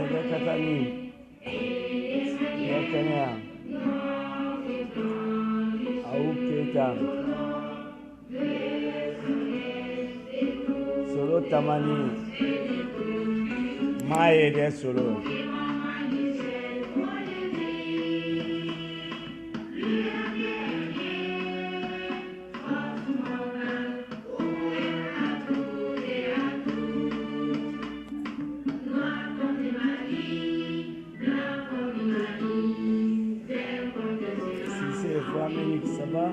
Katani, Kenya, Auketa, Solo Tamani, Maye de Solo. Ça va?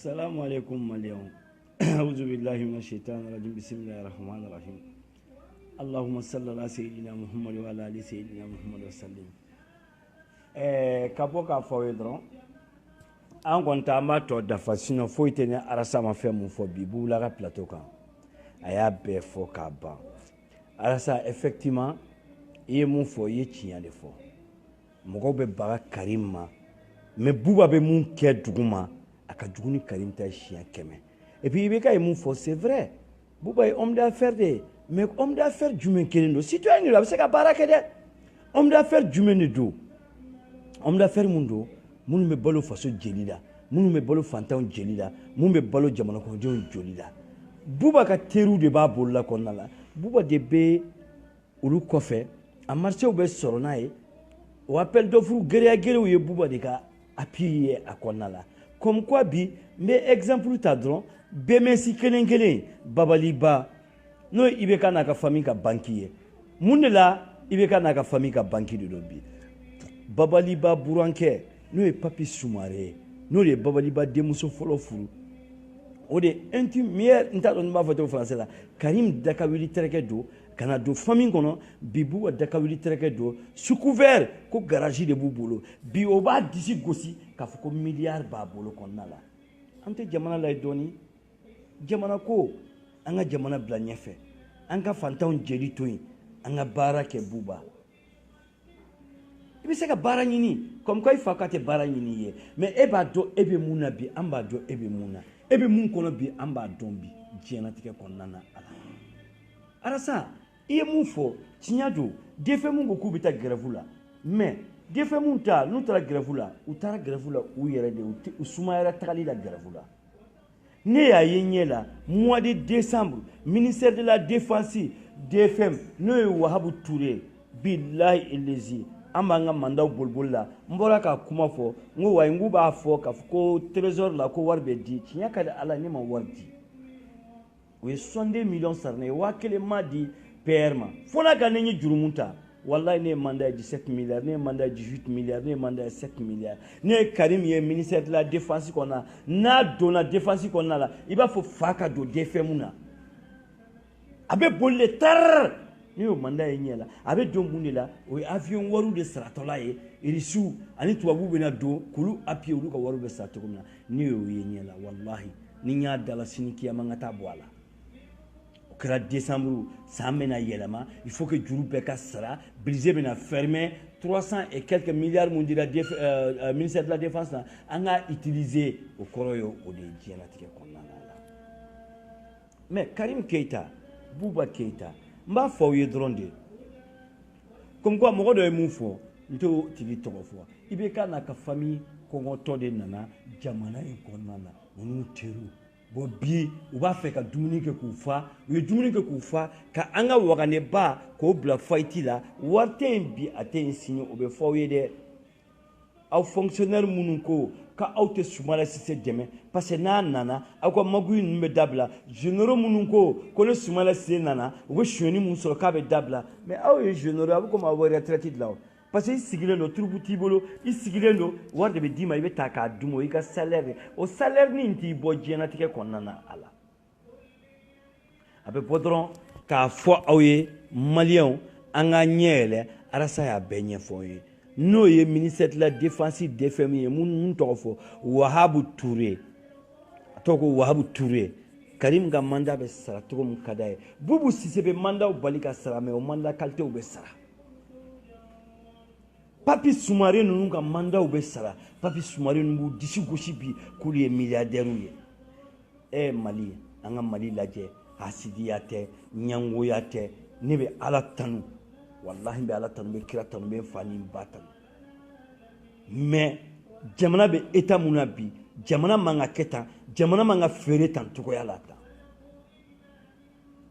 Salam alaikum Malion. A'udhu billahi minash shaitanir rajim. Bismillahir rahmanir rahim. Allahumma salli ala sayyidina Muhammad wa ala ali sayyidina Muhammad wa sallim. Kapo ka fawe dron. An konta ma to dafa sino fo itene arasa ma fe mun fo bi bu la ka plateau kan. Aya be fo ka ban. Arasa effectivement iye mun fo iye tiɲa de fo. Mogo be baga Karim ma. Mais buba be mun kɛ duguma. Aka juguni Karim ta chien kɛmɛ. Et puis Ibeka est mon faux, c'est vrai. Bouba est homme d'affaires de, mais homme d'affaires jumɛn kelen do. Citoyen là, c'est ka baara kɛ dɛ. Homme d'affaires jumɛn de do. Homme d'affaires mun do, mun bɛ balo faso jeli la, mun bɛ balo fantanw jeli la, mun bɛ balo jamana kɔnɔdenw jeli la. Bouba ka teriw de b'a bolo la kɔnɔna la. Bouba de bɛ olu kɔfɛ, a marché bɛ sɔrɔ n'a ye. O appel d'offre gɛrɛya gɛrɛw ye Bouba de ka appui ye a kɔnɔna la. Comme quoi bi, mais exemple ta dron, BMC kelen Babaliba, no Ibeka n'a ka famille ka banquier. Munela Ibeka n'a ka famille ka banquier de lobby. Babaliba Bouranke, no e papi Soumaré, no le Babaliba demuso folo furu. O de intime meilleur nta don ma photo français là. Karim Dakawili tereke do, kana do famille kono, Bibu Dakawili tereke do, sous couvert ko garage de bubolo. Bi oba disi gosi ka foko milliard ba bolo konna la. Ante jamana lay doni jamana ko anga jamana bla ɲɛfɛ anga fantanw jeli toyin anga baara kɛ Buba i bɛ se ka baara ɲini comme quoi i fa ka tɛ baara ɲini ye mais e b'a dɔn e bɛ mun na bi an b'a dɔn e bɛ mun na e bɛ mun kɔnɔ bi an b'a dɔn bi diɲɛlatigɛ kɔnɔna na ala arasa i ye mun fɔ tiɲɛ don defe mun ko k'u bɛ taa grève la mais defe mun ta n'u taara grève la u taara grève la u yɛrɛ de u sumayara tagali la grève la ne y'a ye ɲɛ la mois de décembre ministère de la défense DFM n'o ye Wahabu Touré billahi elezi an b'an ka mandaw boliboli la n bɔra ka kuma fɔ n ko wa n k'u b'a fɔ k'a fɔ ko trésor la ko wari bɛ di tiɲɛ ka di ala ne ma wari di o ye 62 millions sara ne ye 1000 ma di PR ma fo n'a ka ne ye juru mun ta wallahi ne ye mandat 17 milliards ne ye mandat 18 milliards ne ye mandat 7 milliards ne ye Karim ye ministère de la défense kɔnɔna n'a donna défense kɔnɔna la i b'a fɔ fa ka don DFM na a bɛ boli le tar ne y'o mandat ye ɲɛ la a bɛ don mun de la o ye avion wariw de saratɔla ye irisiw ani tubabuw bɛna don k'olu appuyer olu ka wariw bɛ sara cogo min na ne y'o ye ɲɛ la wallahi ni n y'a dala sini kiyama n ka taa bɔ a la o kɛra décembre san bɛna yɛlɛma il faut que juru bɛɛ ka sara budget bɛna fermer 300 et quelques milliards mun dira ministère de la défense na an ka utiliser o kɔrɔ ye o de ye diɲɛlatigɛ kɔnɔna la mais Karim Keita Buba Keita n b'a fɔ aw ye dɔrɔn de comme quoi mɔgɔ dɔ ye mun fɔ n t'o tigi tɔgɔ fɔ i bɛ ka n'a ka famille kɔngɔtɔ de nana jamana in kɔnɔna na ninnu teriw bon bi u b'a fɛ ka dumuni kɛ k'u fa u ye dumuni kɛ k'u fa ka an ka waganeba k'o bila fayiti la wari tɛ yen bi a tɛ yen sini o bɛ fɔ aw ye dɛ aw fonctionnaire minnu ko k'aw tɛ Sumala Sise dɛmɛ parce que n'a nana aw ka maguyi ninnu bɛ dabila généraux minnu ko ne Sumala Sise nana u bɛ sonyani mun sɔrɔ k'a bɛ dabila mais aw ye généraux a bɛ komi aw bɛ retraite de la parce que i sigilen do turubu t'i bolo i sigilen do wari de bɛ d'i ma i bɛ ta k'a dun o i ka salaire o salaire nin t'i bɔ diɲɛnatigɛ kɔnɔna na a la a bɛ bɔ dɔrɔn k'a fɔ aw ye maliyɛnw an ka ɲɛ yɛlɛ Arasa y'a bɛɛ ɲɛfɔ aw ye n'o ye ministère de la défense DFM ye mun tɔgɔ fɔ Wahabu Ture a tɔgɔ ko Wahabu Ture Karim ka mandat bɛ sara cogo min ka d'a ye Bubu Sise bɛ mandat bali ka sara mais o mandat qualité bɛ sara Papi Soumaré ninnu ka mandat bɛ sara Papi Soumaré ninnu b'u disi gosi bi k'olu ye milliardaire ye Mali an ka Mali lajɛ hasidiya tɛ ɲangoya tɛ ne bɛ Ala tanu wallahi bɛ Ala tanu bɛ kira tanu bɛ fa ni ba tanu mais jamana bɛ état mun na bi jamana man ka kɛ tan jamana man ka feere tan cogoya la tan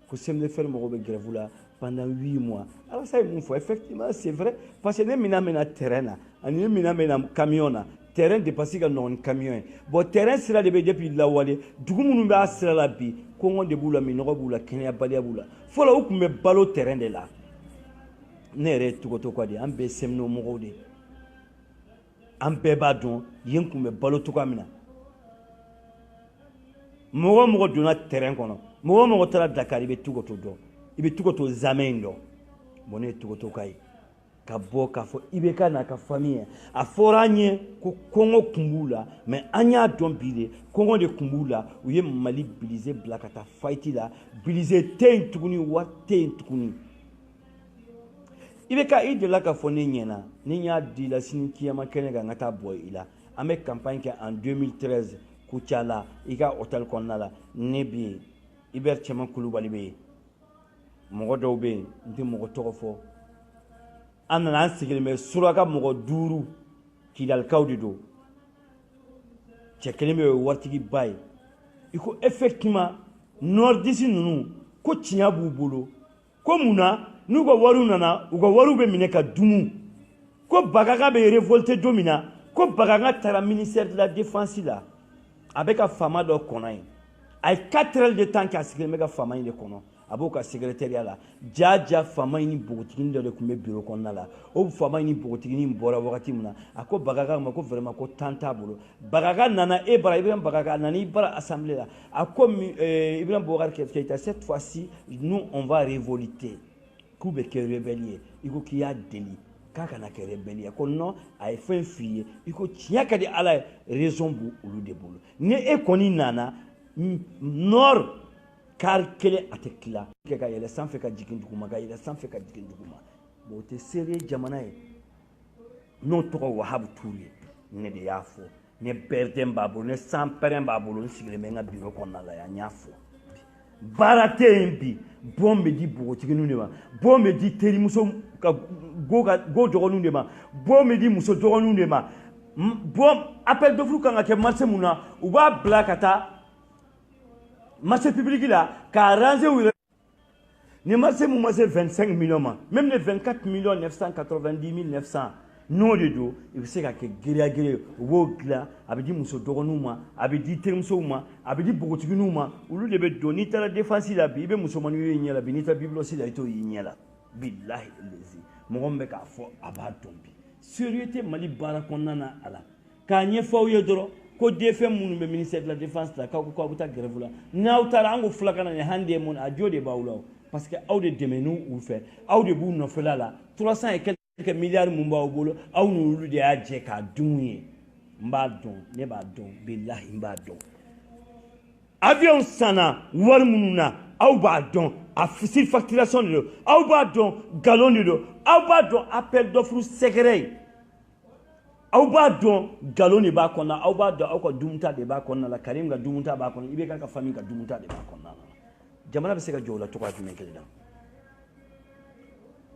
ko CMDFR mɔgɔw bɛ grève la pendant 8 mois Arasa ye mun fɔ effectivement c'est vrai parce que ne mina mɛna terrain na ani ne mina mɛna camion na terrain dépassé ka nɔgɔn ni camion ye bon terrain sira de bɛ depuis lawale dugu minnu b'a sira la bi kɔngɔ de b'u la minɔgɔ b'u la kɛnɛyabaliya b'u la fɔlɔ u tun bɛ balo terrain de la ne yɛrɛ ye togoto quoi de an bɛɛ seminɔ mɔgɔw de an bɛɛ b'a dɔn yen tun bɛ balo cogoya min na mɔgɔ mɔgɔ donna terrain kɔnɔ mɔgɔ mɔgɔ taara Dakar i bɛ togoto dɔn i bɛ togoto zamɛ in dɔn bon ne ye togoto ka ye ka bɔ k'a fɔ IBK n'a ka famille a fɔra an ye ko kɔngɔ tun b'u la mais an y'a dɔn bi de kɔngɔ de tun b'u la u ye Mali Bilize bila ka taa fight la Bilize tɛ yen tuguni wari tɛ yen tuguni IBK i delila ka fɔ ne ɲɛna ni n y'a di la sini kiyama kɛnɛ kan n ka taa bɔ i la an bɛ campagne kɛ en 2013 Kucala i ka hôtel kɔnɔna la ne bɛ yen Ibert Cɛman Kulubali bɛ yen mɔgɔ dɔw bɛ yen n tɛ mɔgɔ tɔgɔ fɔ an nana an sigilen bɛ suraka mɔgɔ 5 Kidalikaw de don cɛ kelen bɛ yen o ye waritigiba ye i ko effectivement nordiste ninnu ko tiɲɛ b'u bolo ko mun na n'u ka wariw nana u ka wariw bɛ minɛ ka dun ko Bagaga bɛ révolter don min na ko Bagaga taara ministère de la défense la a bɛ ka faama dɔ kɔnɔ yen a ye 4 heures de temps k'a sigilen bɛ ka faama in de kɔnɔ a b'o ka secrétariat la jaja faama in ni bogotigini dɔ de tun bɛ bureau kɔnɔna la o faama in ni bogotigini in bɔra wagati min na a ko Bagaga ma ko vraiment ko temps t'a bolo Bagaga nana Ibrahim Bagaga nana i bara assemblée la a ko Ibrahim Boubacar Keïta cette fois-ci nous on va révolter k'u bɛ kɛ rebelle ye i ko k'i y'a deli k'a kana kɛ rebelle ye ko non a ye fɛn f'i ye i ko tiɲɛ ka di Ala ye raison b'u olu de bolo ni e kɔni nana nord car kelen a tɛ tila kɛ ka yɛlɛ sanfɛ ka jigin duguma ka yɛlɛ sanfɛ ka jigin duguma bon o tɛ seere jamana ye n'o tɔgɔ Wahabu Ture ne de y'a fɔ ne berden b'a bolo ne sanpɛrɛn b'a bolo n sigilen bɛ n ka bureau kɔnɔna la yan n y'a fɔ baara tɛ yen bi bon bɛ di bogotigininw de ma bon bɛ di terimuso ka go dɔgɔninw de ma bon bɛ di muso dɔgɔninw de ma bon appel d'offre kan ka kɛ marché mun na u b'a bila ka taa marché public la k'a ranger u yɛrɛ ni marché mun ma se 25 millions ma même les 24 millions 990 900 n'o de don i bɛ se ka kɛ giriya u b'o dilan a bɛ di muso dɔgɔninw ma a bɛ di terimusow ma a bɛ di bogotigininw ma olu de bɛ don n'i taara défense la bi i bɛ musomaninw ye i ɲɛ la bi n'i taara bibliothèque la i t'o y'i ɲɛ la bilahi lezi mɔgɔ min bɛ k'a fɔ a b'a dɔn bi sérieux tɛ Mali baara kɔnɔna na a la k'a ɲɛfɔ aw ye dɔrɔn ko DFM minnu bɛ ministère de la défense la k'aw bɛ taa grève la n'aw taara an ko filakan na nin handi ye mun a jo de b'aw la parce que aw de dɛmɛ n'u fɛ aw de b'u nɔfɛla la 300 et quelques milliards mun b'aw bolo aw n'olu de y'a jɛ k'a dun ye n b'a dɔn ne b'a dɔn bilahi n b'a dɔn avion sanna wari minnu na aw b'a dɔn a sur facturation de don aw b'a dɔn galon de don aw b'a dɔn appel d'offre secret ye aw b'a dɔn galon de b'a kɔnɔ aw b'a dɔn aw ka dumuni de b'a kɔnɔ la Karim ka dumuni b'a kɔnɔ IBK ka famille ka dumuni de b'a kɔnɔ la jamana bɛ se ka jɔ o la cogoya jumɛn kelen na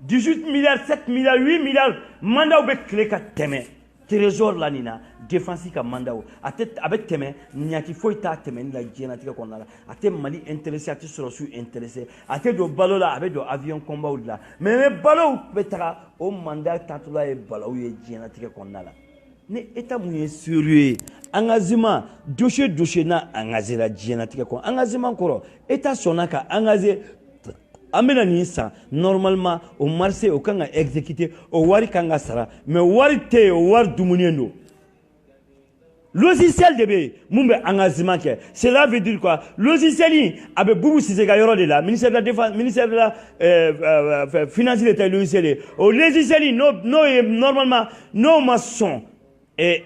18 milliards 7 milliards 8 milliards mandaw bɛ tile ka tɛmɛ trésor la nin na défense ka mandaw a bɛ tɛmɛ ɲaki foyi t'a tɛmɛ ni la diɲɛlatigɛ kɔnɔna la a tɛ Mali intéressé a tɛ sɔrɔsiw intéressé a tɛ don balo la a bɛ don avion combat de la mais balow bɛ taga o mandat tatɔla ye balaw ye diɲɛlatigɛ kɔnɔna la ni état mun ye sérieux ye engagement dossier n'a engagé la diɲɛlatigɛ kɔnɔ engagement kɔrɔ état sɔnna ka engagé amena ni san normalement au marché o kan ka exécuter o wari kan ka sara mais wari te o wari dumunien do logiciel de be mun be engagement ke cela veut dire quoi logiciel abe bubu sise ka yoro de la ministère de la défense ministère de la finance de ta logiciel o logiciel no normalement no maçon et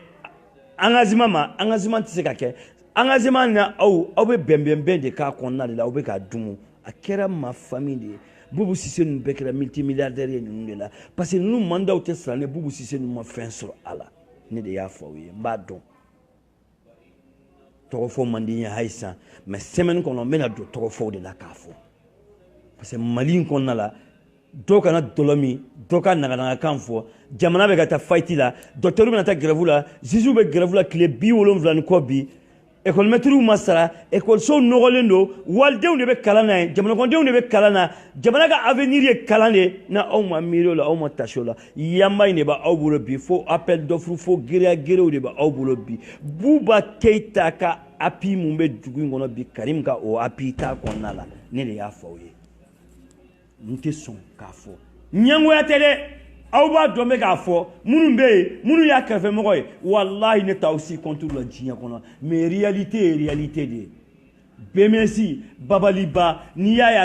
engagement tise ka ke engagement na au be bembembe de ka konna de la au be ka dumu a kera ma famille de bubu sise nu be kera multimilliardaire ni de la parce que nous mandat au test ne bubu sise nu ma fin sur ala ne de ya fawi ba don tɔgɔfɔ man di ɲɛ hayisan mais semaine kɔnɔ n bɛna don tɔgɔfɔw de la k'a fɔ parce que mali in kɔnɔna la dɔw kana dɔlɔ min dɔw ka naganagakan fɔ jamana bɛ ka taa fayiti la dɔkitɛriw bɛna taa grève la juges bɛ grève la tile 70 ni kɔ bi école-maîtriw ma sara école-sow nɔgɔlen don walidenw de bɛ kalan na ye jamanakɔnɔdenw de bɛ kalan na jamana ka avenir ye kalan de na aw ma miiri o la aw ma tasi o la yanba in de b'aw bolo bi fo appel d'offre fo gereyagerew de b'aw bolo bi Buba Keita ka appui mun bɛ dugu in kɔnɔ bi Karim ka o appui t'a kɔnɔna la ne de y'a fɔ aw ye n tɛ sɔn k'a fɔ ɲɛngoya tɛ dɛ aw b'a dɔn bɛ k'a fɔ minnu bɛ yen minnu y'a kɛrɛfɛmɔgɔ ye walahi ne t'aw si contre la diɲɛ kɔnɔ mais réalité ye réalité de ye BMS Babaliba n'i y'a ye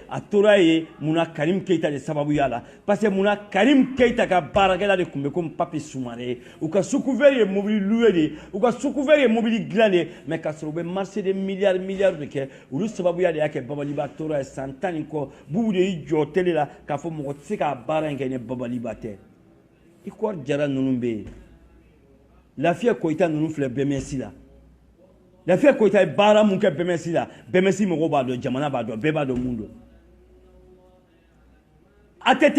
a tora ye munna Karim Keita de sababu y'a la parce que munna Karim Keita ka baarakɛla de tun bɛ comme Papi Soumaré u ka sous-couvert ye mobili loué de u ka sous-couvert ye mobili dilan de mais k'a sɔrɔ u bɛ marché de milliards de kɛ olu sababuya de y'a kɛ Babaliba tora ye san 10 ni kɔ Bubu de y'i jɔ télé la k'a fɔ mɔgɔ tɛ se k'a baara in kɛ ni Babaliba tɛ Ikor Jara ninnu bɛ yen Lafiya Koyita ninnu filɛ BMS la Lafiya Koyita ye baara mun kɛ BMS la BMS mɔgɔw b'a dɔn jamana b'a dɔn bɛɛ b'a dɔn mun don ATT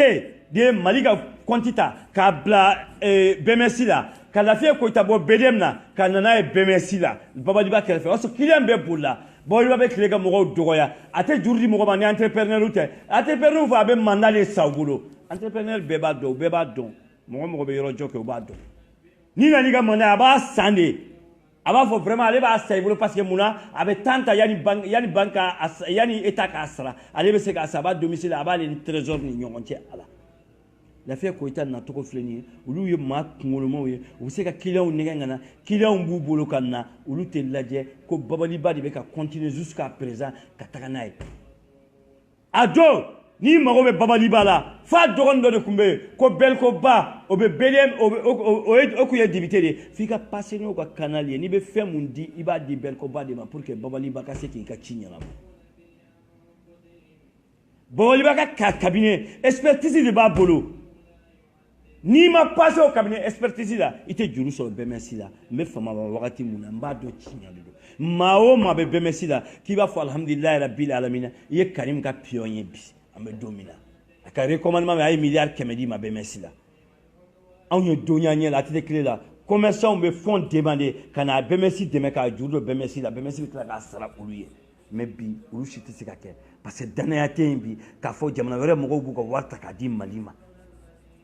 de ye Mali ka compte ta k'a bila BMS la ka Lafiya Koyita bɔ BDM na ka na n'a ye BMS la Babaliba kɛrɛfɛ o y'a sɔrɔ client bɛɛ bolila Babaliba bɛ tile ka mɔgɔw dɔgɔya a tɛ juru di mɔgɔ ma ni entrepreneur tɛ entrepreneur fɔ a bɛ mandat de sa u bolo entrepreneur bɛɛ b'a dɔn bɛɛ b'a dɔn mɔgɔ bɛ yɔrɔ jɔ kɛ u b'a dɔn ni nana i ka mandat a b'a san de a b'a fɔ vraiment ale b'a sa i bolo parce que munna a bɛ temps ta yani banque yani état k'a sara ale bɛ se k'a sara a b'a domicile a b'ale ni trésor ni ɲɔgɔn cɛ a la Lafiya Koyita nacogo filɛ nin ye olu ye maa kunkolomaw ye u bɛ se ka clientw nɛgɛn ka na clientw b'u bolo ka na olu tɛ lajɛ ko Babaliba de bɛ ka continuer jusqu'à présent ka taga n'a ye a don n'i mago bɛ Babaliba la f'a dɔgɔnin dɔ de tun bɛ yen ko Belkoba o bɛ BDM o tun ye député de ye f'i ka passer n'o ka canal ye n'i bɛ fɛn mun di i b'a di Belkoba de ma pour que Babaliba ka se k'i ka ci ɲɛnabɔ Babaliba ka cabinet expertise de b'a bolo n'i ma passé au cabinet expertise la i tɛ juru sɔrɔ BMS la n bɛ fama wagati mun na n b'a dɔn tiɲɛ de don maa o maa bɛ BMS la k'i b'a fɔ alhamdulilayi rabbil alamina i ye Karim ka pion ye bi an bɛ don min na a ka recommandement a ye miliyari 100 di ma BMS la anw ye don ɲɛ la a tɛ tile la commerçants bɛ fonds demander ka na BMS dɛmɛ k'a juru don BMS la BMS bɛ tila k'a sara olu ye mais bi olu si tɛ se ka kɛ parce que danaya tɛ yen bi k'a fɔ jamana wɛrɛ mɔgɔw b'u ka wari ta k'a di Mali ma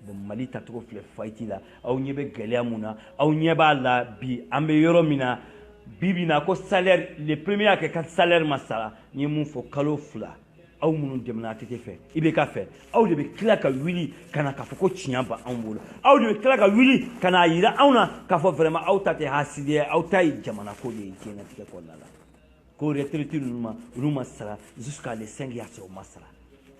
bon Mali tacogo filɛ fayiti la aw ɲɛ bɛ gɛlɛya mun na aw ɲɛ b'a la bi an bɛ yɔrɔ min na bi bi na ko salaire le premier y'a kɛ ka salaire ma sara n ye mun fɔ kalo 2 aw minnu dɛmɛna ATT fɛ IBK fɛ aw de bɛ tila ka wuli ka na k'a fɔ ko tiɲɛ ba anw bolo aw de bɛ tila ka wuli ka na yira anw na k'a fɔ vraiment aw ta tɛ hasidiya ye aw ta ye jamana ko de ye diɲɛlatigɛ kɔnɔna la ko retraite ninnu ma olu ma sara jusqu'à le 5 y'a sɔrɔ u ma sara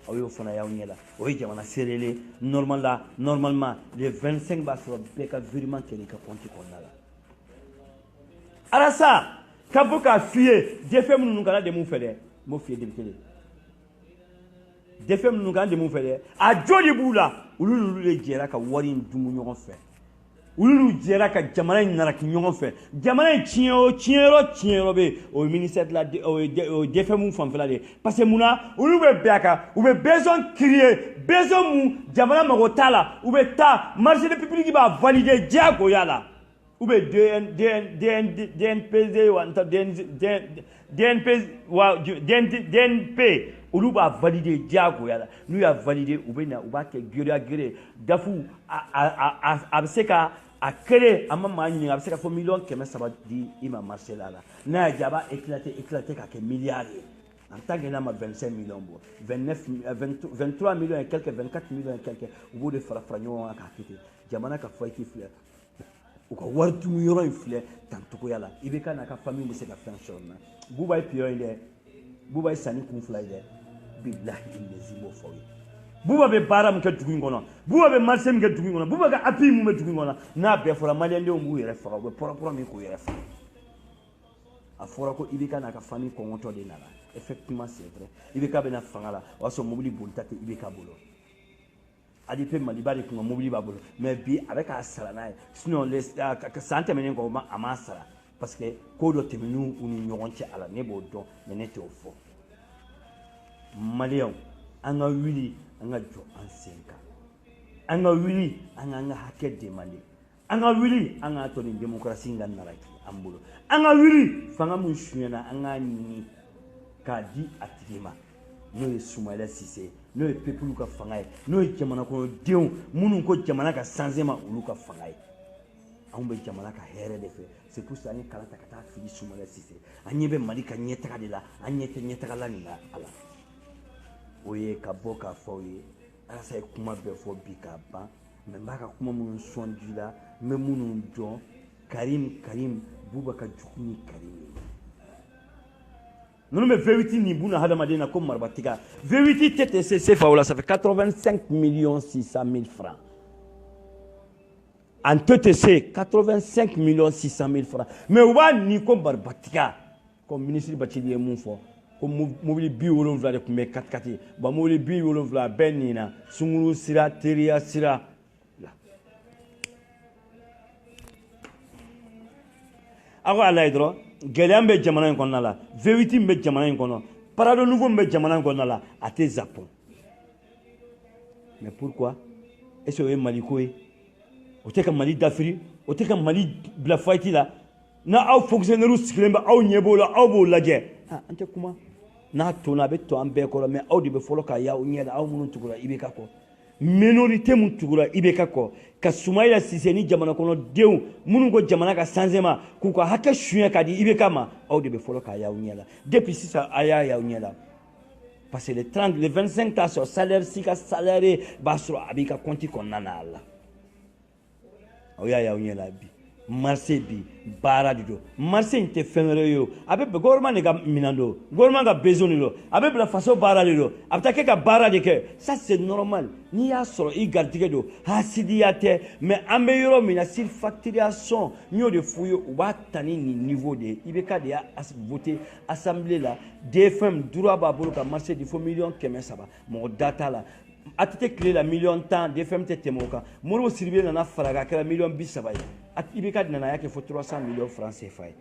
aw y'o fana y'aw ɲɛ la o ye jamana seerelen normalement le 25 b'a sɔrɔ bɛɛ ka virement kɛ n'i ka compte kɔnɔna la arasa ka bɔ k'a f'i ye DFM ninnu kana dɛmɛ u fɛ dɛ n b'o f'i ye député de DFM ninnu kana dɛmɛ u fɛ dɛ a jo de b'u la olu n'olu de jɛra ka wari in dun ɲɔgɔn fɛ olu n'u jɛra ka jamana in naraki ɲɔgɔn fɛ jamana in tiɲɛ yɔrɔ bɛ yen o ye ministère de la DFM fanfɛla de ye parce que munna olu bɛ bɛn a kan u bɛ besoin créer besoin mun jamana mago t'a la u bɛ taa marché de public b'a valider diyagoya la ou bien DNP olu b'a valider diyagoya la n'u y'a valider u bɛ na u b'a kɛ gere dafu a bɛ se ka a kere a ma maa ɲininka a bɛ se ka fɔ 1,3 millions di i ma marché la n'a y'a diya a b'a éclater k'a kɛ miliyari ye En tant que n'a 25 millions, 23 millions et quelques, 24 millions et quelques, au bout de Farafragnon à Kakite, Jamana ka foy qui fleur. Ou ka wartu yoro in fleur, tant que yala. Ibeka n'a ka famille de cette affaire. Bouba est pire, Bouba est sani kumfla, billahi les imo foy. Bouba be bara mu ke tukungono. Bouba be marché mu ke tukungono. Bouba ka api mu me tukungono. Na be fora malien de mu yere fora, be pora mi ko yere fora. A fora ko Ibeka n'a ka famille kongoto de nala. Effectivement, c'est vrai. Ibeka bena fangala. Waso mobili bontate Ibeka bolo. Adipe maliba de kuma mobili ba bolo. Mais bi avec a sala na. Sinon les santé menen ko ma amasala parce que ko do temenu uni nyonche ala ne bo don menete au fond. Malien anga wili anga jo ansenka. Anga wili anga hake demande. Anga wili anga to ni démocratie nganaraki ambulo. Anga wili fanga mun shuyana anga ni Kadi atigima no ye Soumaïla Cissé no ye peuple ka fanga ye no ye jamana ko denw munun ko jamana ka changement olu ka fanga ye anw be jamana ka hɛrɛ de fɛ c'est pour ça ni kala ta ka taa fili Soumaïla Cissé an ɲɛ bɛ Mali ka ɲɛtaga de la an ɲɛ tɛ ɲɛtaga la nin la ala o ye ka bɔ k'a fɔ aw ye Alasa ye kuma bɛɛ fɔ bi k'a ban mais n b'a ka kuma minnu sɔnji la n bɛ minnu dɔn Karim Boubacar Diouf ni Karim nous me vérité ni bouna hadamadena comme marbatika vérité TTC faoula ça fait 85 millions 600 000 francs en TTC 85 millions 600 000 francs mais ouba ni comme marbatika comme ministre Bathily Moufo comme mobile bi wolonvla de kumé 4 ba mobile bi wolonvla benina sungulu sira teria sira la ago Allah idro gɛlɛya bɛ jamana in kɔnɔna la vérité bɛ jamana in kɔnɔ parado nouveau bɛ jamana in kɔnɔna la a tɛ Japon mais pourquoi est-ce que o ye Mali ko ye o tɛ ka Mali dafiri o tɛ ka Mali bila fight la na aw fonctionnaire sigilen bɛ aw ɲɛ b'o la aw b'o lajɛ an tɛ kuma n'a tonna a bɛ to an bɛɛ kɔrɔ mais aw de bɛ fɔlɔ ka y'aw ɲɛ la aw minnu tugura Ibeka kɔ minorité mun tugura Ibeka kɔ ka Soumaïla Cissé ni jamana kɔnɔ denw minnu ko jamana ka changement k'u ka hakɛ suɲɛ ka di Ibeka ma aw de bɛ fɔlɔ ka y'aw ɲɛ la depuis sisan a y'a y'aw ɲɛ la parce que le 25 t'a sɔrɔ salaire si ka salaire b'a sɔrɔ a b'i ka compte kɔnɔna na a la aw y'a y'aw ɲɛ la bi marché bi baara de don marché in tɛ fɛn wɛrɛ ye o a bɛ gouvernement de ka minɛn don gouvernement ka besoin de don a bɛ bila faso baara de don a bɛ taa kɛ ka baara de kɛ ça c'est normal n'i y'a sɔrɔ i garijɛgɛ don hasidiya tɛ mais an bɛ yɔrɔ min na surfacturation n y'o de f'u ye u b'a ta ni nin niveau de ye Ibeka de y'a voté assemblée la DFM droit b'a bolo ka marché di fo miliyɔn 300 mɔgɔ da t'a la a tɛ tile la miliyɔn 10 DFM tɛ tɛmɛ o kan Modibo Sidibe nana fara k'a kɛra miliyɔn 30 ye Ibeka nana y'a kɛ fo 300 millions francs CFA ye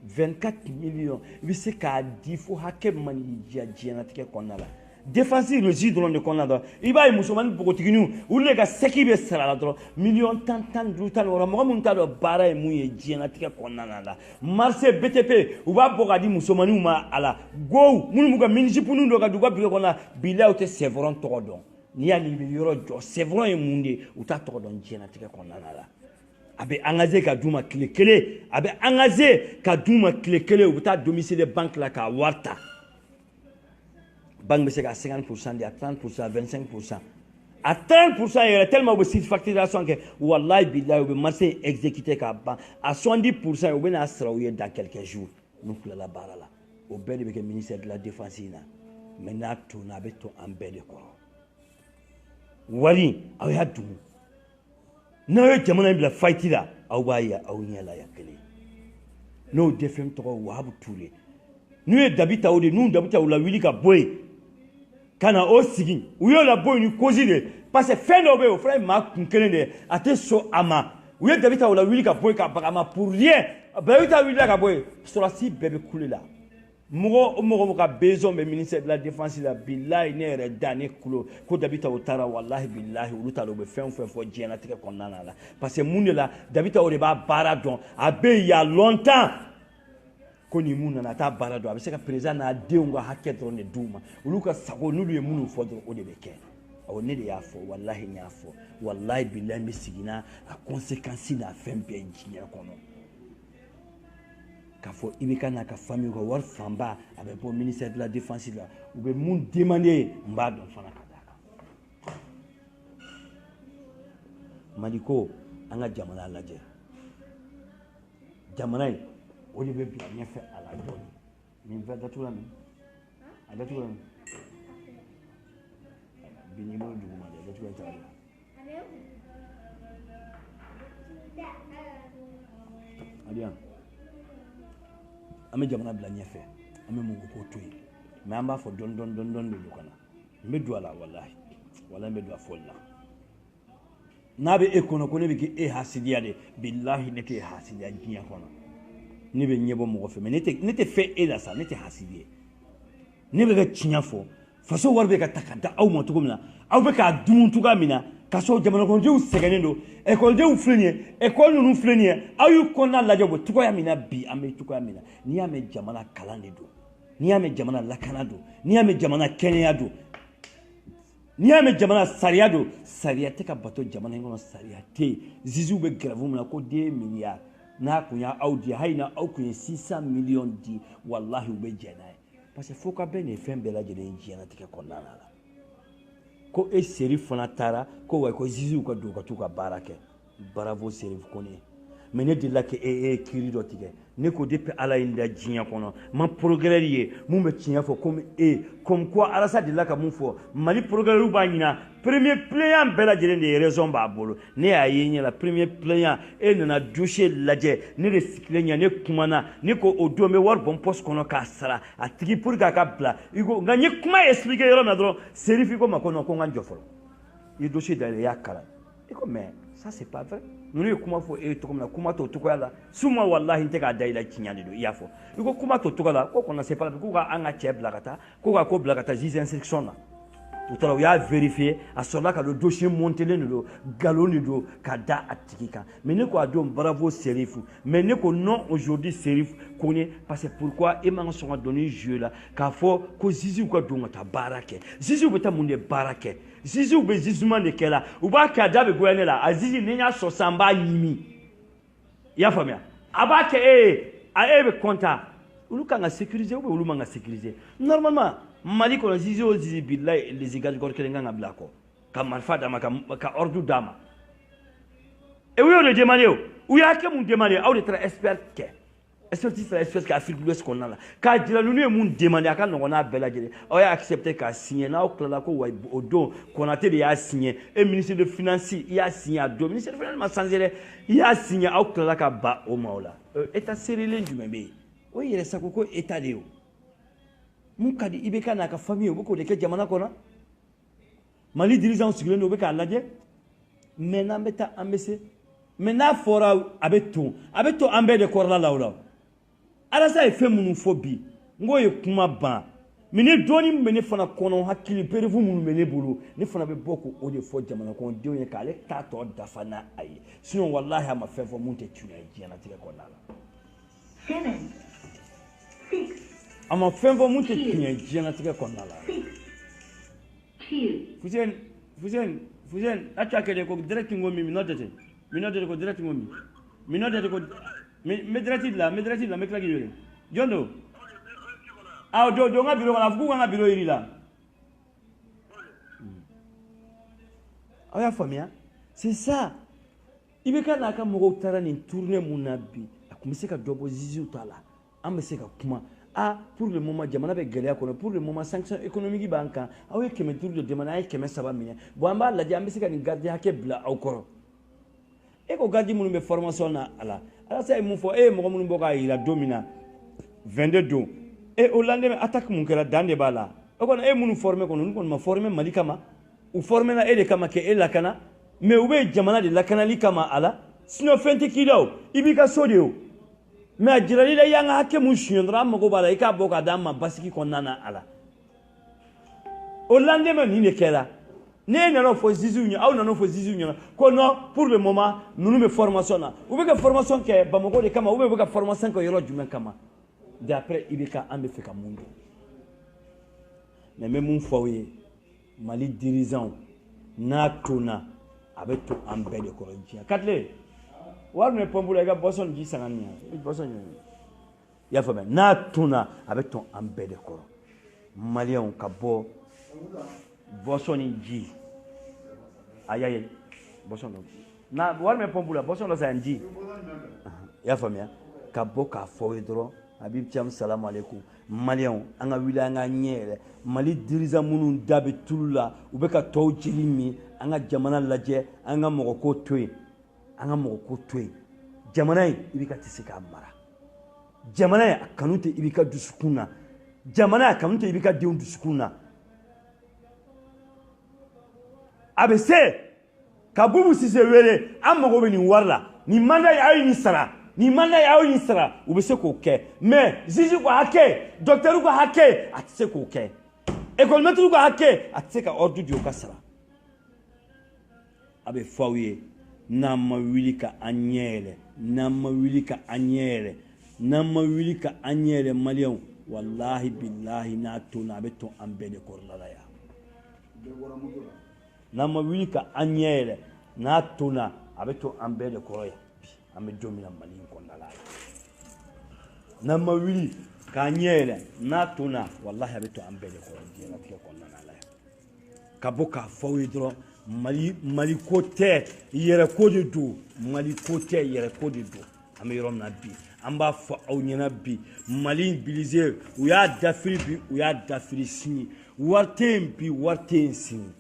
24 millions i bɛ se k'a di fo hakɛ man diya diɲɛlatigɛ kɔnɔna la défense régie dɔrɔn de kɔnɔna la i b'a ye musomanni npogotiginiw olu de ka seki bɛ sara la dɔrɔn miliyɔn 10 15 tan wɔɔrɔ mɔgɔ minnu t'a dɔn baara ye mun ye diɲɛlatigɛ kɔnɔna la marché BTP u b'a bɔ k'a di musomanniw ma a la gow minnu b'u ka municipaux dɔ ka du u ka bureau kɔnɔna la bilahi u tɛ Chevron tɔgɔ dɔn n'i y'a ni bɛ yɔrɔ jɔ Chevron ye mun de ye u t'a tɔgɔ dɔn diɲɛlatigɛ kɔnɔna la a bɛ engagé ka d'u ma tile kelen a bɛ engagé ka d'u ma tile kelen u bɛ taa domicile banque la k'a wari ta banque bɛ se ka 50% di a 30% 25% a 30% yɛrɛ tellement u bɛ surfacturation kɛ wallahi billahi u bɛ marché exécuté k'a ban a 70% u bɛ n'a sara u ye dans quelques jours n'u tilala baara la o bɛɛ de bɛ kɛ ministère de la défense in na mais n'a tonna a bɛ to an bɛɛ de kɔrɔ wari aw y'a dun n'aw ye jamana in bila fight la aw b'a ye aw ɲɛ la ya kelen n'o DFM tɔgɔ Wahabu Ture n'u ye dabi ta o de n'u dabi ta u la wuli ka bɔ yen ka na o sigi u y'o la bɔ yen ni cause de parce que fɛn dɔw bɛ yen o fana ye maa kun kelen de ye a tɛ sɔn a ma u ye dabi ta u la wuli ka bɔ yen ka baga a ma pour rien dabi ta wulila ka bɔ yen sɔrɔdasi bɛɛ bɛ kule la mɔgɔ o mɔgɔ ka besoin bɛ ministère de la défense la bilahi ne yɛrɛ da ne kulo ko dabi ta o taara wallahi bilahi olu t'a dɔn u bɛ fɛn o fɛn fɔ diɲɛlatigɛ kɔnɔna la parce que mun de la dabi ta o de b'a baara dɔn a bɛ yen il y a longtemps ko ni mun nana a t'a baara dɔn a bɛ se ka président n'a denw ka hakɛ dɔrɔn de d'u ma olu ka sago n'olu ye minnu fɔ dɔrɔn o de bɛ kɛ awɔ ne de y'a fɔ wallahi n y'a fɔ wallahi bilahi n bɛ sigi n'a a conséquence n'a fɛn bɛɛ diɲɛ kɔnɔ k'a fɔ i bɛ ka n'a ka famille ka wari fanba a bɛ bɔ ministère de la défense la u bɛ mun demander n b'a dɔn fana ka d'a kan Mali ko an ka jamana lajɛ jamana in o de bɛ bila ɲɛfɛ a la dɔɔni nin fɛn datugu la nin a datugu la nin bi n'i bolo duguma dɛ datugu la caya Aliyan an bɛ jamana bila ɲɛfɛ an bɛ mun ko to yen mais an b'a fɔ dɔɔni de don ka na n bɛ don a la walahi n bɛ don a fɔli la n'a bɛ e kɔnɔ ko ne bɛ k'e hasidiya de bilahi ne tɛ hasidiya diɲɛ kɔnɔ ne bɛ ɲɛbɔ mɔgɔ fɛ mais ne tɛ fɛ e la sa ne tɛ hasidi ye ne bɛ ka tiɲɛ fɔ faso wari bɛ ka ta ka da aw ma cogo min na aw bɛ k'a dun cogoya min na ka sɔrɔ jamanakɔnɔdenw sɛgɛnnen don ekɔlidenw filɛ nin ye ekɔli ninnu filɛ nin ye aw y'u kɔnɔna lajɛ bɔ cogoya min na bi an bɛ cogoya min na n'i y'a mɛn jamana kalan de don n'i y'a mɛn jamana lakana don n'i y'a mɛn jamana kɛnɛya don n'i y'a mɛn jamana sariya don sariya tɛ ka bato jamana in kɔnɔ sariya tɛ yen ziziw bɛ grève min na ko 2 milliards n'a kun y'aw di hali na aw kun ye 600 millions di walahi u bɛ jɛn n'a ye parce que fo ka bɛn nin fɛn bɛɛ lajɛlen diɲɛlatigɛ kɔnɔna la ko e seri fana taara ko wa ko ziziw ka don ka t'u ka baara kɛ bravo seri kɔni mais ne delila ka kiiri dɔ tigɛ ne ko depuis ala ye n da diɲɛ kɔnɔ ma progrès ye mun bɛ tiɲɛ fɔ comme comme quoi Alasa delila ka mun fɔ Mali progrès b'a ɲina premier plaignant bɛɛ lajɛlen de ye raison b'a bolo ne y'a ye ɲɛ la premier plaignant e nana dossier lajɛ ne de sigilen ɲɛ ne kumana ne ko o don n bɛ wari bɔ n poste kɔnɔ k'a sara a tigi pour que a ka bila i ko nka n ye kuma expliquer yɔrɔ min na dɔrɔn Serifu ko ma ko non ko n ka n jɔ fɔlɔ i ye dossier dayɛlɛ i y'a kalan i ko mais ça c'est pas vrai ninnu ye kuma fɔ e ye cogo min na kuma t'o cogoya la suma walahi n tɛ k'a da i la tiɲɛ de don i y'a fɔ i ko kuma t'o cogo la ko kɔnɔ c'est pas k'u ka an ka cɛ bila ka taa ko ka ko bila ka taa juge d'instruction na u taara u y'a vérifier a sɔrɔla ka don dossier montelen de don galon de don ka da a tigi kan mais ne ko a don bravo Serifu mais ne ko non aujourd'hui Serifu ko ne parce que pourquoi e man ka sɔn ka dɔnni jouer la k'a fɔ ko jugew ka don ka taa baara kɛ jugew bɛ taa mun de baara kɛ jugew bɛ jugement de kɛ la u b'a kɛ a da bɛ goya ne la a juge ni n y'a sɔrɔ sisan n b'a ɲimi i y'a faamuya a b'a kɛ e bɛ content olu kan ka sécuriser ou bien olu man ka sécuriser normalement Mali kɔnɔ zizi o zizi bilayi lésigalikɔrɔ kelen kan ka bila a kɔ ka marifa d'a ma ka ordre d'a ma u y'o de demander u y'a kɛ mun demander aw de taara expert kɛ expertise taara expert kɛ Afrique de l'Ouest kɔnɔna la k'a jira ninnu ye mun demander a ka nɔgɔn n'a bɛɛ lajɛlen aw y'a accepter k'a signer n'aw tilala ko wa o don Konate de y'a signer et ministre de finance i y'a signer a don ministre de finance ma changé dɛ i y'a signer aw tilala ka ban o ma o la état sérieux jumɛn bɛ yen o ye yɛrɛ sago ko état de ye o mun ka di i bɛ ka n'a ka famille u bɛ k'o de kɛ jamana kɔnɔ Mali dirigeant sigilen don u bɛ k'a lajɛ mais n'an bɛ taa an bɛ se mais n'a fɔra a bɛ to an bɛɛ de kɔrɔla la o la Alasa ye fɛn minnu fɔ bi n k'o ye kuma ban mais ni dɔɔni min bɛ ne fana kɔnɔ hakili perefu minnu bɛ ne bolo ne fana bɛ bɔ k'o de fɔ jamana kɔnɔdenw ye k'ale t'a tɔ dafa n'a a ye sinon walahi a ma fɛn fɔ mun tɛ tiɲɛ ye diɲɛlatigɛ kɔnɔna la. A ma fɛn fɔ mun tɛ tiɲɛ ye diɲɛlatigɛ kɔnɔna la. Fuseni a t'a kɛ de ko direct ngo mi minɔ tɛ ko direct ngo mi minɔ tɛ ko me direct la me tila k'i wele jɔn don don n ka bureau kɔnɔ a fɔ k'u ka n ka bureau yir'i la aw y'a faamuya c'est ça i bɛ ka n'a ka mɔgɔw taara nin tournée mun na bi a tun bɛ se ka dɔ bɔ ziziw ta la an bɛ se ka kuma pour le moment jamana bɛ gɛlɛya kɔnɔ pour le moment sanction économique b'an kan aw ye 500 de demande an ye 300 minɛ bon an b'a lajɛ an bɛ se ka nin gardien hakɛ bila aw kɔrɔ e ko gardien minnu bɛ formation na a la Alasa ye mun fɔ e ye mɔgɔ minnu bɔ k'a jira don min na 22 don o lendemain attaque mun kɛra dan de b'a la o kɔni e minnu formé kɔni olu kɔni ma formé Mali kama u formé na e de kama k'e lakana mais u bɛ jamana de lakanali kama a la sinon fɛn tɛ k'i la o i b'i ka so de o mais a jirali la i y'an ka hakɛ mun suɲɛ dɔrɔn an mago b'a la i k'a bɔ k'a d'an ma basigi kɔnɔna na a la o lendemain nin de kɛra ne nana fɔ ziziw ɲɛ aw nana fɔ ziziw ɲɛna ko non pour le moment ninnu bɛ formation na u bɛ ka formation kɛ Bamako de kama ou bien u bɛ ka formation kɛ yɔrɔ jumɛn kama d'après i bɛ ka an bɛ fɛ ka mun don mais n bɛ mun fɔ aw ye Mali dirigeant n'a tonna a bɛ to an bɛɛ de kɔrɔ diɲɛ Katile wari min bɛ pɔnpu la i ka boisson ji san ka nin yan boisson ɲɛ y'a faamuya n'a tunna a bɛ tɔn an bɛɛ de kɔrɔ maliyɛnw ka bɔ boisson ni ji ayi boisson dɔ na wari bɛ pɔnpu la boisson dɔ san ji y'a faamuya ka bɔ k'a fɔ aw ye dɔrɔn Habib Thiam salamu aleykum maliyɛnw an ka wuli an ka ɲɛ yɛlɛ Mali dirigeants minnu da bɛ tulu la u bɛ ka tɔw jeli min an ka jamana lajɛ an ka mɔgɔ ko to yen an ka mɔgɔ ko to yen jamana in i bɛ ka tɛ se k'a mara jamana in a kanu tɛ i b'i ka dusukun na jamana a kanu tɛ i b'i ka denw dusukun na a bɛ se ka Bubu Sise wele an mago bɛ nin wari la nin mandat aw ye nin sara nin mandat aw ye nin sara u bɛ se k'o kɛ mais juge ka hakɛ docteur ka hakɛ a tɛ se k'o kɛ école maître ka hakɛ a tɛ se ka ordre di o ka sara a bɛ fɔ aw ye n'an ma wuli ka an ɲɛ yɛlɛ n'an ma wuli ka an ɲɛ yɛlɛ n'an ma wuli ka an ɲɛ yɛlɛ maliyɛnw walahi bilahi n'a tonna a bɛ tɔn an bɛɛ de kɔrɔla la yan n'an ma wuli ka an ɲɛ yɛlɛ n'a tonna a bɛ tɔn an bɛɛ de kɔrɔ yan bi an bɛ don min na Mali in kɔnɔna la n'an ma wuli k'an ɲɛ yɛlɛ n'a tonna walahi a bɛ tɔn an bɛɛ de kɔrɔ diɲɛlatigɛ kɔnɔna la yan ka bɔ k'a fɔ aw ye dɔrɔn Mali ko tɛ yɛrɛ ko de don Mali ko tɛ yɛrɛ ko de don an bɛ yɔrɔ min na bi an b'a fɔ aw ɲɛna bi Mali bilise u y'a dafiri bi u y'a dafiri sini wari tɛ yen bi wari tɛ yen sini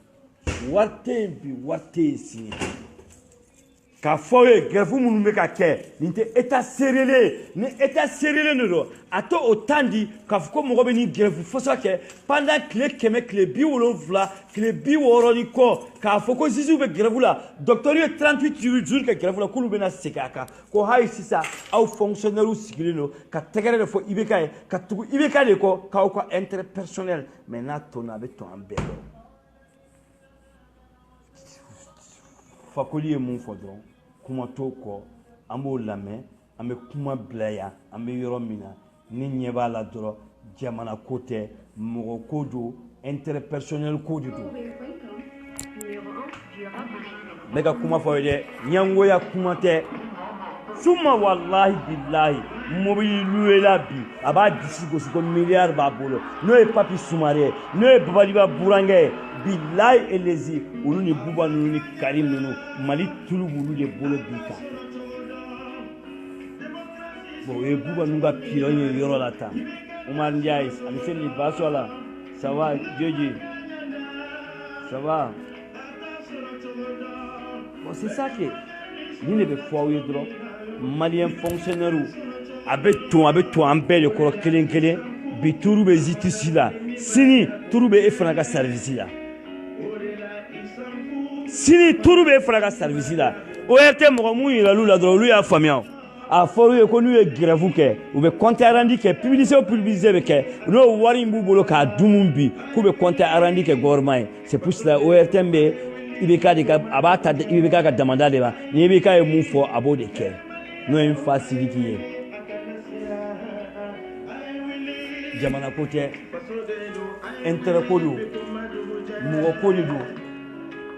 wari tɛ yen bi wari tɛ yen sini k'a fɔ aw ye grève minnu bɛ ka kɛ nin tɛ état sérieux ni état sérieux de don a to o temps di k'a fɔ ko mɔgɔ bɛ nin grève fosa kɛ pendant tile 100 tile 70 tile 60 ni kɔ k'a fɔ ko juges bɛ grève la docteur ye 38 jours kɛ grève la k'olu bɛna segin a kan ko hali sisan aw fonctionnaires sigilen don ka tɛgɛrɛ de fɔ IBK ye ka tugu IBK de kɔ k'aw ka intérêt personnel mais n'a tonna a bɛ tɔn an bɛɛ kɔrɔ Fakoli ye mun fɔ dɔrɔn kuma t'o kɔ an b'o lamɛn an bɛ kuma bila yan an bɛ yɔrɔ min na ni ɲɛ b'a la dɔrɔn jamana ko tɛ mɔgɔ ko don intérêt personnel ko de don ne ka kuma fɔ ye dɛ ɲɛngoya kuma tɛ suma walahi bilahi mobili louela bi a b'a disi gosi ko miliyari b'a bolo n'o ye Papi Soumaré n'o ye Babaliba Burankɛ ye bilahi elezi olu ni Buba ninnu ni Karim ninnu Mali tulu b'olu de bolo bi kan bon o ye Buba ninnu ka pilon ye yɔrɔ la tan Omar Ndiaye ani Seni Basola ça va Dioji ça va bon c'est ça que ni ne bɛ fɔ aw ye dɔrɔn Malien fonctionnaire a bɛ tɔn an bɛɛ de kɔrɔ kelen kelen bi turu bɛ justice la sini turu bɛ e fana ka service la sini turu bɛ e fana ka service la ORT mɔgɔ mun yiral'u la dɔrɔn olu y'a faamuya a fɔra ye ko n'u ye grève kɛ u bɛ compte rendu kɛ publicité bɛ kɛ n'o wari in b'u bolo k'a dun mun bi k'u bɛ compte rendu kɛ gouvernement ye c'est pour cela ORT bɛ IBK de ka a b'a ta IBK ka damanda de ma ni IBK ye mun fɔ a b'o de kɛ n'o ye Nfa Sidiki ye jamana ko tɛ intérêt ko don mɔgɔ ko de don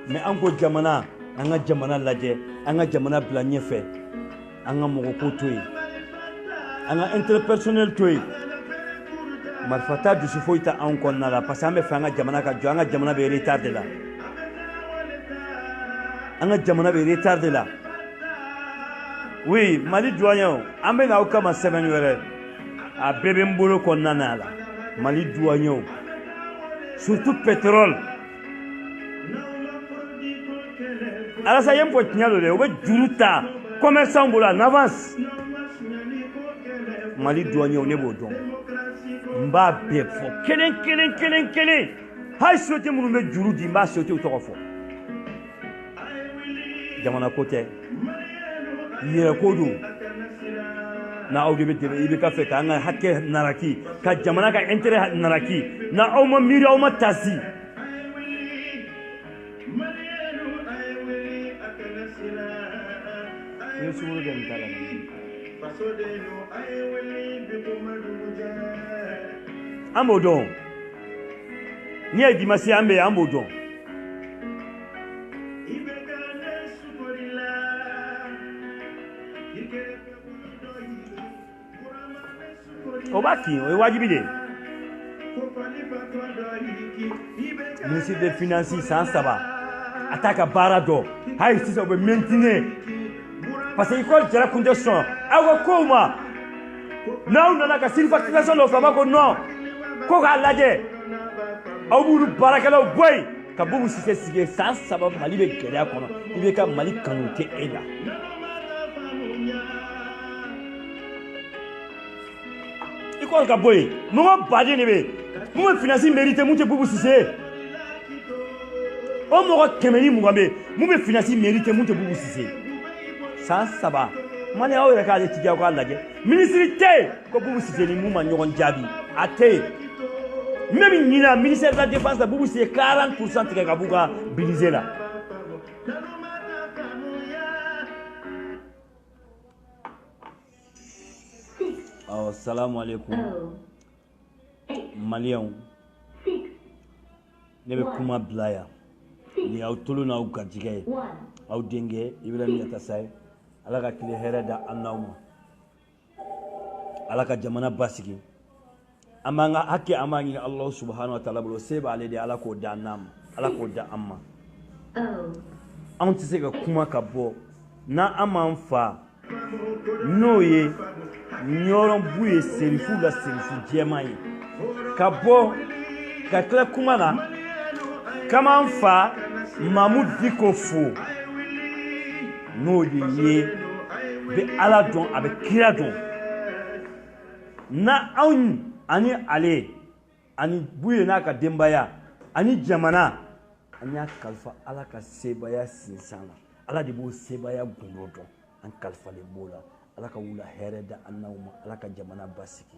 mais an ko jamana an ka jamana lajɛ an ka jamana bila ɲɛfɛ an ka mɔgɔ ko to yen an ka intérêt personnel to yen marifa ta dusu foyi tɛ anw kɔnɔna la parce que an bɛ fɛ an ka jamana ka jɔ an ka jamana bɛ retard de la an ka jamana bɛ retard de la oui Mali douanier an bɛ na aw kama semaine wɛrɛ a bɛɛ bɛ n bolo kɔnɔna na la Mali douanier surtout pétrole alasa ye n fɔ tiɲɛ don dɛ u bɛ juru ta commerçant bolo en avance Mali douanier ne b'o dɔn n b'a bɛɛ fɔ kelen hali société minnu bɛ juru di n b'a société u tɔgɔ fɔ jamana ko tɛ yɛrɛ ko don na aw de bɛ dɛmɛ IBK fɛ k'an ka hakɛ naraki ka jamana ka intérêt naraki na aw ma miiri aw ma taasi ni suguru bɛ nin ta la an b'o dɔn ni ye dimanche an bɛ yen an b'o dɔn baki o wajibi de ministre des finances sans saba ataka barado hay si so be maintenir parce que école jara condition awo koma now nana ka certification lo fama ko non ko ka laje aw bulu barakala boy ka bubu sige sans saba mali be gɛlɛya kɔnɔ ibe ka mali kanu te ela école ka boy mo badi ne be mo finance mérité mo te bubu sise o mo kemeni mo be mo be finance mérité mo te bubu sise sans saba mani aw yɛrɛ k'ale tigiya k'a lajɛ ministre tɛ ko bubu sise ni mun ma ɲɔgɔn jaabi a tɛ même ɲina ministère de la défense la bubu sise 40% tigɛ ka b'u ka budget la assalamu alaikum malien ne be kuma bila yan ni aw tolu n'aw garijɛgɛ ye aw denkɛ Ibrahim Yatta ala ka tile hɛrɛ da an n'aw ma ala ka jamana basigi an b'an ka hakɛ an b'a ɲini Allah subhanahu wa ta'ala bolo se b'ale de ala k'o da an ma ala k'o da an ma anw tɛ se ka kuma ka bɔ n'an m'an fa n'o ye ɲɔrɔnbu ye serifu la serifu jɛman ye ka bɔ ka tila kuma na k'an fa Mahmud Diko fo n'o de ye bɛ ala dɔn a bɛ kira dɔn na anw ani ale ani buye n'a ka denbaya ani jamana an y'a kalifa ala ka sebaya sinsan la ala de b'o sebaya gundo dɔn an kalifalen b'o la ala ka wula hɛrɛ da an n'aw ma ala ka jamana basigi